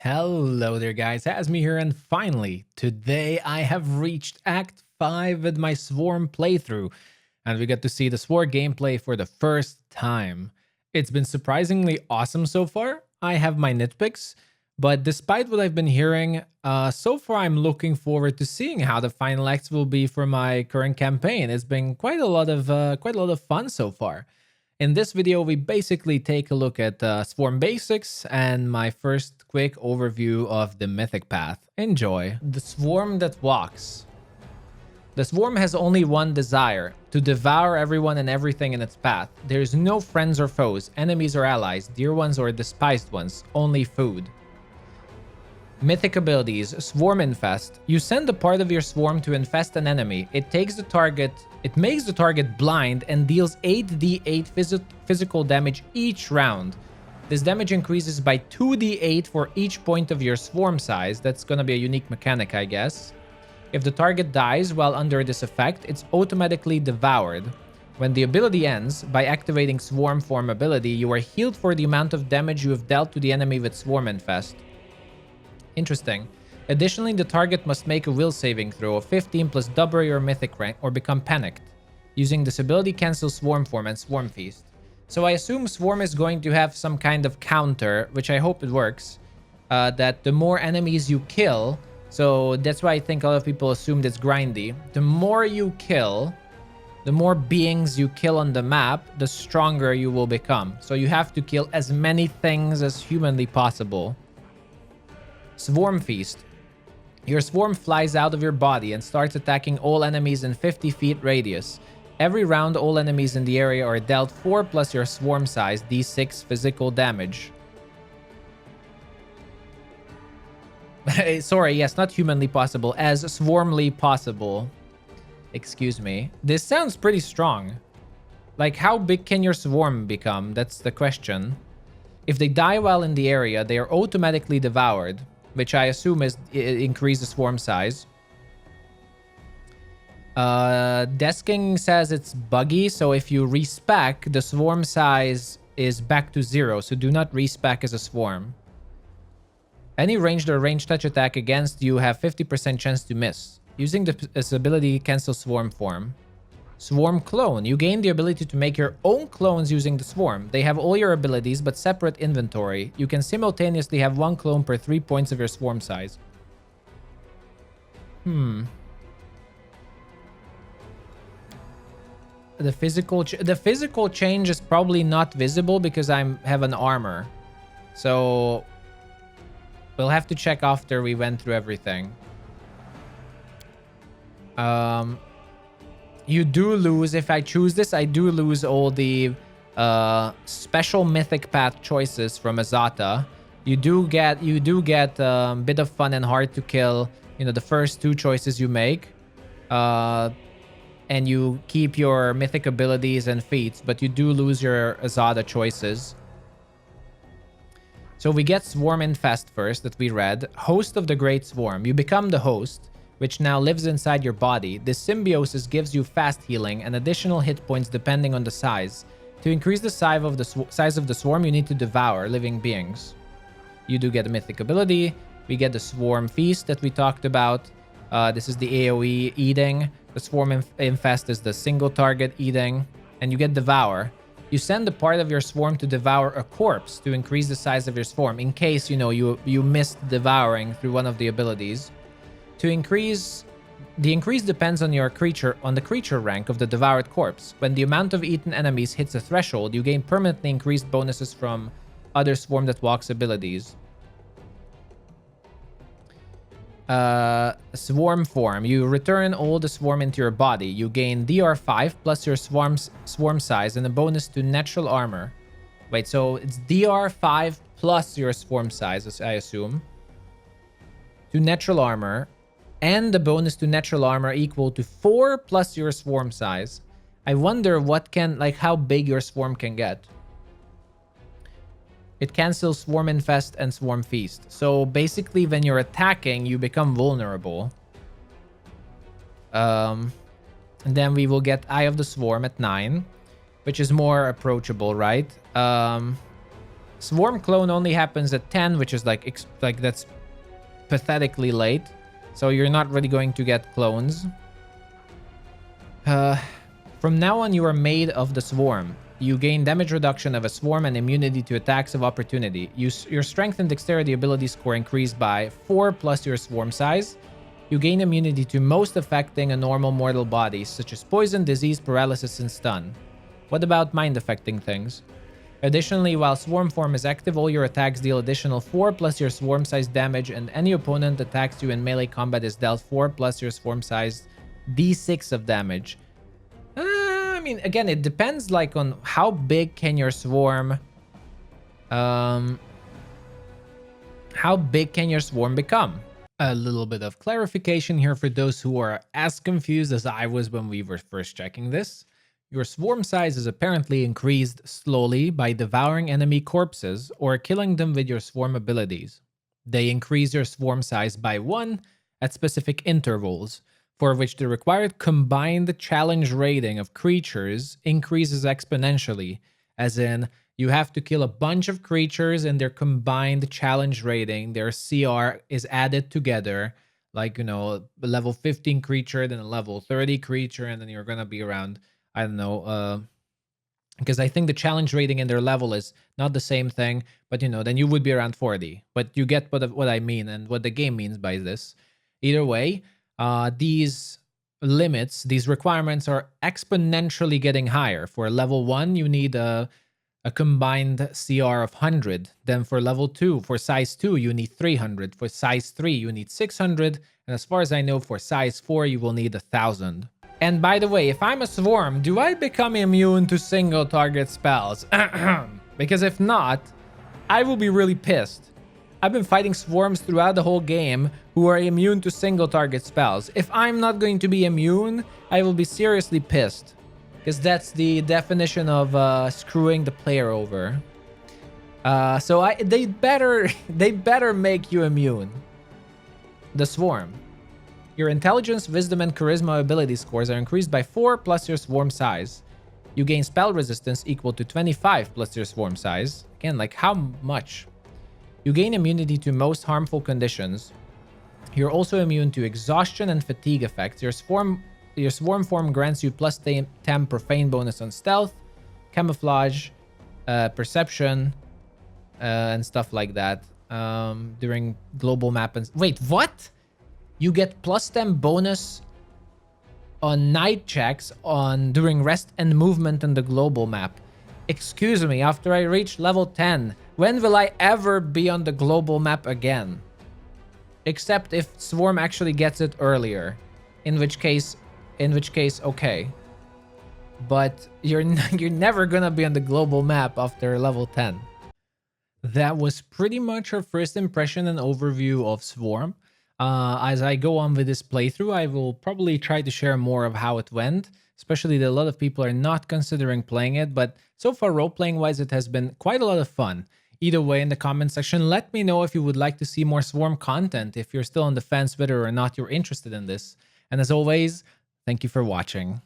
Hello there guys, Hazmy here, and finally, today I have reached Act 5 with my Swarm playthrough, and we get to see the Swarm gameplay for the first time. It's been surprisingly awesome so far. I have my nitpicks, but despite what I've been hearing, so far I'm looking forward to seeing how the final acts will be for my current campaign. It's been quite a lot of fun so far. In this video, we basically take a look at Swarm basics and my first quick overview of the Mythic Path. Enjoy. The Swarm that walks. The Swarm has only one desire, to devour everyone and everything in its path. There's no friends or foes, enemies or allies, dear ones or despised ones, only food. Mythic abilities, Swarm Infest. You send a part of your swarm to infest an enemy. It makes the target blind and deals 8d8 physical damage each round. This damage increases by 2d8 for each point of your swarm size. That's gonna be a unique mechanic, I guess. If the target dies while under this effect, it's automatically devoured. When the ability ends, by activating Swarm Form ability, you are healed for the amount of damage you have dealt to the enemy with Swarm Infest. Interesting. Additionally, the target must make a will saving throw of 15 plus double your mythic rank or become panicked. Using this ability, cancel Swarm Form and Swarm Feast. So I assume Swarm is going to have some kind of counter, which I hope it works, that the more enemies you kill, so that's why I think a lot of people assumed it's grindy. The more you kill, the more beings you kill on the map, the stronger you will become. So you have to kill as many things as humanly possible. Swarm Feast. Your swarm flies out of your body and starts attacking all enemies in 50 feet radius. Every round, all enemies in the area are dealt 4 plus your swarm size, d6 physical damage. Sorry, yes, not humanly possible, as swarmly possible. Excuse me. This sounds pretty strong. Like, how big can your swarm become? That's the question. If they die while in the area, they are automatically devoured, which I assume is increase the swarm size. Desking says it's buggy, so if you respec, the swarm size is back to 0, so do not respec as a swarm. Any ranged or ranged touch attack against you have 50% chance to miss. Using this ability, cancel Swarm Form. Swarm Clone. You gain the ability to make your own clones using the swarm. They have all your abilities, but separate inventory. You can simultaneously have one clone per 3 points of your swarm size. The physical change is probably not visible because I have an armor. So we'll have to check after we went through everything. You do lose, if I choose this, I do lose all the special Mythic Path choices from Azata. You do get a bit of fun and hard to kill, you know, the first 2 choices you make. And you keep your mythic abilities and feats, but you do lose your Azata choices. So we get Swarm Infest first that we read. Host of the Great Swarm. You become the host, which now lives inside your body. This symbiosis gives you fast healing and additional hit points depending on the size. To increase the size of the swarm, you need to devour living beings. You do get a mythic ability. We get the Swarm Feast that we talked about. This is the AoE eating. The Swarm Infest is the single target eating. And you get Devour. You send a part of your swarm to devour a corpse to increase the size of your swarm, in case, you know, you missed devouring through one of the abilities. To increase, the increase depends on the creature rank of the devoured corpse. When the amount of eaten enemies hits a threshold, you gain permanently increased bonuses from other Swarm-That-Walks abilities. Swarm Form. You return all the swarm into your body. You gain DR5 plus your swarm size and a bonus to natural armor. Wait, so it's DR5 plus your swarm size, I assume. To natural armor. And the bonus to natural armor equal to 4 plus your swarm size. I wonder what can, like, how big your swarm can get. It cancels Swarm Infest and Swarm Feast. So basically, when you're attacking, you become vulnerable. And then we will get Eye of the Swarm at 9, which is more approachable, right? Swarm clone only happens at 10, which is like that's pathetically late. So you're not really going to get clones. From now on, you are made of the swarm. You gain damage reduction of a swarm and immunity to attacks of opportunity. Your strength and dexterity ability score increased by 4 plus your swarm size. You gain immunity to most affecting a normal mortal body, such as poison, disease, paralysis, and stun. What about mind affecting things? Additionally, while swarm form is active, all your attacks deal additional 4 plus your swarm size damage, and any opponent attacks you in melee combat is dealt 4 plus your swarm size d6 of damage. I mean, again, it depends like on how big can your swarm how big can your swarm become. A little bit of clarification here for those who are as confused as I was when we were first checking this. Your swarm size is apparently increased slowly by devouring enemy corpses or killing them with your swarm abilities. They increase your swarm size by 1 at specific intervals, for which the required combined challenge rating of creatures increases exponentially, as in, you have to kill a bunch of creatures and their combined challenge rating, their CR, is added together, like, you know, a level 15 creature, then a level 30 creature, and then you're gonna be around, I don't know, because I think the challenge rating and their level is not the same thing, but, you know, then you would be around 40. But you get what I mean and what the game means by this. Either way, these limits, these requirements are exponentially getting higher. For level 1, you need a combined CR of 100. Then for level 2, for size 2, you need 300. For size 3, you need 600. And as far as I know, for size 4, you will need 1,000. And by the way, if I'm a swarm, do I become immune to single target spells? Because if not, I will be really pissed. I've been fighting swarms throughout the whole game who are immune to single target spells. If I'm not going to be immune, I will be seriously pissed. Because that's the definition of screwing the player over. So they better make you immune. The swarm. Your intelligence, wisdom, and charisma ability scores are increased by 4 plus your swarm size. You gain spell resistance equal to 25 plus your swarm size. Again, like how much? You gain immunity to most harmful conditions. You're also immune to exhaustion and fatigue effects. Your swarm form grants you plus 10 profane bonus on stealth, camouflage, perception, and stuff like that during global map. Wait, what? You get plus 10 bonus on night checks during rest and movement in the global map. Excuse me, after I reach level 10, when will I ever be on the global map again? Except if Swarm actually gets it earlier, in which case, okay. But you're never gonna be on the global map after level 10. That was pretty much our first impression and overview of Swarm. As I go on with this playthrough, I will probably try to share more of how it went, especially that a lot of people are not considering playing it, but so far role-playing wise, it has been quite a lot of fun. Either way, in the comment section, let me know if you would like to see more Swarm content, if you're still on the fence whether or not you're interested in this. And as always, thank you for watching.